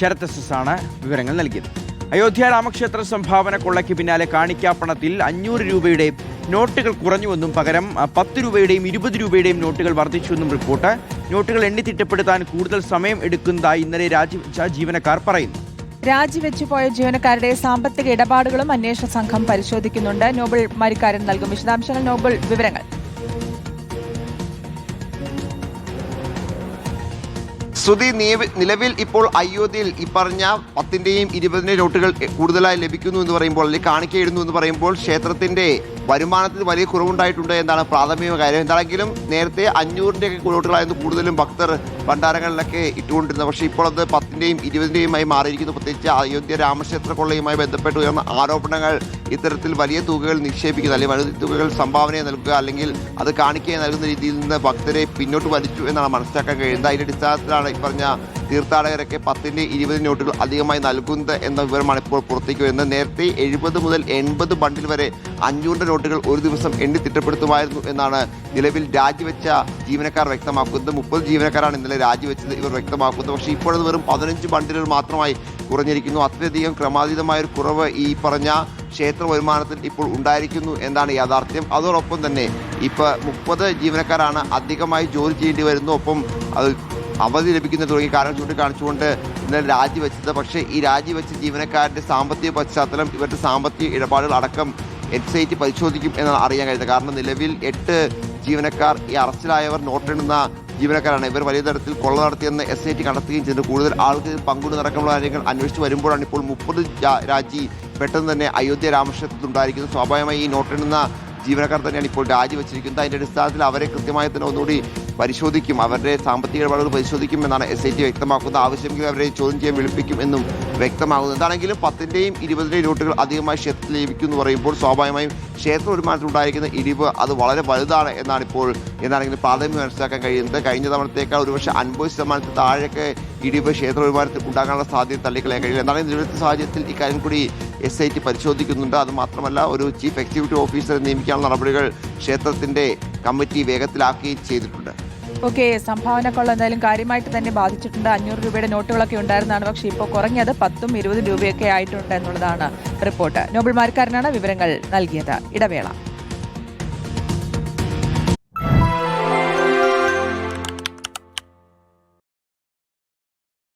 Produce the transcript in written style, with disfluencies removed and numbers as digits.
Sarath S ആണ് വിവരങ്ങൾ നൽകിയത്. അയോധ്യ രാമക്ഷേത്ര സംഭാവന കൊള്ളയ്ക്ക് പിന്നാലെ കാണിക്കാപ്പണത്തിൽ 500 രൂപയുടെ നോട്ടുകൾ കുറഞ്ഞുവെന്നും പകരം 10 രൂപയുടെയും 20 രൂപയുടെയും നോട്ടുകൾ വർദ്ധിച്ചുവെന്നും റിപ്പോർട്ട്. നോട്ടുകൾ എണ്ണി തിട്ടപ്പെടുത്താൻ കൂടുതൽ സമയം എടുക്കുന്നതായി ഇന്നലെ രാജിവെച്ച ജീവനക്കാർ പറയുന്നു. രാജിവെച്ചു പോയ ജീവനക്കാരുടെ സാമ്പത്തിക ഇടപാടുകളും അന്വേഷണ സംഘം പരിശോധിക്കുന്നുണ്ട്. നോബൽ മരിക്കാരൻ നൽകും വിശദാംശങ്ങൾ. നോബൽ, വിവരങ്ങൾ. ശ്രുതി, നിലവിൽ ഇപ്പോൾ അയോധ്യയിൽ ഈ പറഞ്ഞ 10ന്റെയും 20ന്റെയും നോട്ടുകൾ കൂടുതലായി ലഭിക്കുന്നു എന്ന് പറയുമ്പോൾ, അല്ലെങ്കിൽ കാണിക്കയിടുന്നു എന്ന് പറയുമ്പോൾ ക്ഷേത്രത്തിന്റെ വരുമാനത്തിൽ വലിയ കുറവുണ്ടായിട്ടുണ്ട് എന്നാണ് പ്രാഥമിക കാര്യം. എന്താണെങ്കിലും നേരത്തെ 500ന്റെയൊക്കെ നോട്ടുകളായിരുന്നു കൂടുതലും ഭക്തർ ഭണ്ഡാരങ്ങളിലൊക്കെ ഇട്ടുകൊണ്ടിരുന്നത്. പക്ഷേ ഇപ്പോൾ അത് 10ന്റെയും 20ന്റെയുമായി മാറിയിരിക്കുന്നു. പ്രത്യേകിച്ച് അയോധ്യ രാമക്ഷേത്ര കൊള്ളയുമായി ബന്ധപ്പെട്ട് ഉയർന്ന ആരോപണങ്ങൾ ഇത്തരത്തിൽ വലിയ തുകകൾ നിക്ഷേപിക്കുന്നത്, അല്ലെങ്കിൽ വലിയ തുകകൾ സംഭാവനയെ നൽകുക, അല്ലെങ്കിൽ അത് കാണിക്കയെ നൽകുന്ന രീതിയിൽ നിന്ന് ഭക്തരെ പിന്നോട്ട് വലിച്ചു എന്നാണ് മനസ്സിലാക്കാൻ കഴിയുന്നത്. അതിന്റെ അടിസ്ഥാനത്തിലാണ് ഈ പറഞ്ഞ തീർത്ഥാടകരൊക്കെ 10ന്റെ 20 നോട്ടുകൾ അധികമായി നൽകുന്നത് എന്ന വിവരമാണ് ഇപ്പോൾ പുറത്തേക്ക് വരുന്നത്. നേരത്തെ 70 മുതൽ 80 ബണ്ടിൽ വരെ 500 നോട്ടുകൾ ഒരു ദിവസം എണ്ണി തിട്ടപ്പെടുത്തുമായിരുന്നു എന്നാണ് നിലവിൽ രാജിവെച്ച ജീവനക്കാർ വ്യക്തമാക്കുന്നത്. 30 ജീവനക്കാരാണ് ഇന്നലെ രാജിവെച്ചത് ഇവർ വ്യക്തമാക്കുന്നത്. പക്ഷേ ഇപ്പോഴത് വെറും 15 ബണ്ടിലുകൾ മാത്രമായി കുറഞ്ഞിരിക്കുന്നു. അത്രയധികം ക്രമാതീതമായൊരു കുറവ് ഈ പറഞ്ഞ ക്ഷേത്ര വരുമാനത്തിൽ ഇപ്പോൾ ഉണ്ടായിരിക്കുന്നു എന്നാണ് യാഥാർത്ഥ്യം. അതോടൊപ്പം തന്നെ ഇപ്പോൾ 30 ജീവനക്കാരാണ് അധികമായി ജോലി ചെയ്യേണ്ടി വരുന്നു. ഒപ്പം അത് അവധി ലഭിക്കുന്ന തുടങ്ങിയ കാരണം ചൂണ്ടിക്കാണിച്ചുകൊണ്ട് ഇന്നലെ രാജിവെച്ചത്. പക്ഷേ ഈ രാജിവെച്ച ജീവനക്കാരുടെ സാമ്പത്തിക പശ്ചാത്തലം, ഇവരുടെ സാമ്പത്തിക ഇടപാടുകൾ അടക്കം എൻസൈറ്റി പരിശോധിക്കും എന്നാണ് അറിയാൻ കഴിയുന്നത്. കാരണം നിലവിൽ 8 ജീവനക്കാർ, ഈ അറസ്റ്റിലായവർ നോട്ടെണ്ണുന്ന ജീവനക്കാരാണ്. ഇവർ വലിയ തരത്തിൽ കൊള്ള നടത്തിയെന്ന് SIT കണ്ടെത്തുകയും ചെയ്തു. കൂടുതൽ ആൾക്ക് പങ്കുകൊണ്ട് നടക്കാനുള്ള കാര്യങ്ങൾ അന്വേഷിച്ച് വരുമ്പോഴാണ് ഇപ്പോൾ 30 രാജി പെട്ടെന്ന് തന്നെ അയോധ്യ രാമക്ഷേത്രത്തിൽ ഉണ്ടായിരിക്കുന്നത്. സ്വാഭാവികമായി ഈ നോട്ടെണ്ണുന്ന ജീവനക്കാർ തന്നെയാണ് ഇപ്പോൾ രാജിവെച്ചിരിക്കുന്നത്. അതിൻ്റെ അടിസ്ഥാനത്തിൽ അവരെ കൃത്യമായി തന്നെ ഒന്നുകൂടി പരിശോധിക്കും, അവരുടെ സാമ്പത്തിക ഇടപാടുകൾ പരിശോധിക്കുമെന്നാണ് SIT വ്യക്തമാക്കുന്നത്. ആവശ്യമെങ്കിൽ അവരെ ചോദ്യം ചെയ്യാൻ വിളിപ്പിക്കും എന്നും വ്യക്തമാകുന്നു. എന്താണെങ്കിലും 10ന്റെയും 20ന്റെയും നോട്ടുകൾ അധികമായി ക്ഷേത്രത്തിൽ ലഭിക്കുമെന്ന് പറയുമ്പോൾ സ്വാഭാവികമായും ക്ഷേത്ര വരുമാനത്തിൽ ഉണ്ടായിരിക്കുന്ന ഇടിവ് അത് വളരെ വലുതാണ് എന്നാണെങ്കിലും പ്രാഥമിക മനസ്സിലാക്കാൻ കഴിയുന്നത്. കഴിഞ്ഞ തവണത്തേക്കാൾ ഒരുപക്ഷെ 50% താഴെയൊക്കെ ഇടിവ് ക്ഷേത്ര വരുമാനത്തിൽ ഉണ്ടാകാനുള്ള സാധ്യത തള്ളിക്കളയാൻ കഴിയില്ല. എന്താണ് നിലവിലത്തെ സാഹചര്യത്തിൽ ഇക്കാര്യം കൂടി SIT പരിശോധിക്കുന്നുണ്ട്. അതുമാത്രമല്ല, ഒരു ചീഫ് എക്സിക്യൂട്ടീവ് ഓഫീസറെ നിയമിക്കാനുള്ള നടപടികൾ ക്ഷേത്രത്തിന്റെ കമ്മിറ്റി വേഗത്തിലാക്കുകയും ചെയ്തിട്ടുണ്ട്. ഓക്കെ, സംഭാവന കൊള്ള എന്തായാലും കാര്യമായിട്ട് തന്നെ ബാധിച്ചിട്ടുണ്ട്. 500 രൂപയുടെ നോട്ടുകളൊക്കെ ഉണ്ടായിരുന്നതാണ്. പക്ഷേ ഇപ്പോൾ കുറഞ്ഞത് 10ഉം 20 രൂപയൊക്കെ ആയിട്ടുണ്ട് എന്നുള്ളതാണ് റിപ്പോർട്ട്. നോബൽ മരിക്കാരനാണ് വിവരങ്ങൾ നൽകിയത്. ഇടവേള.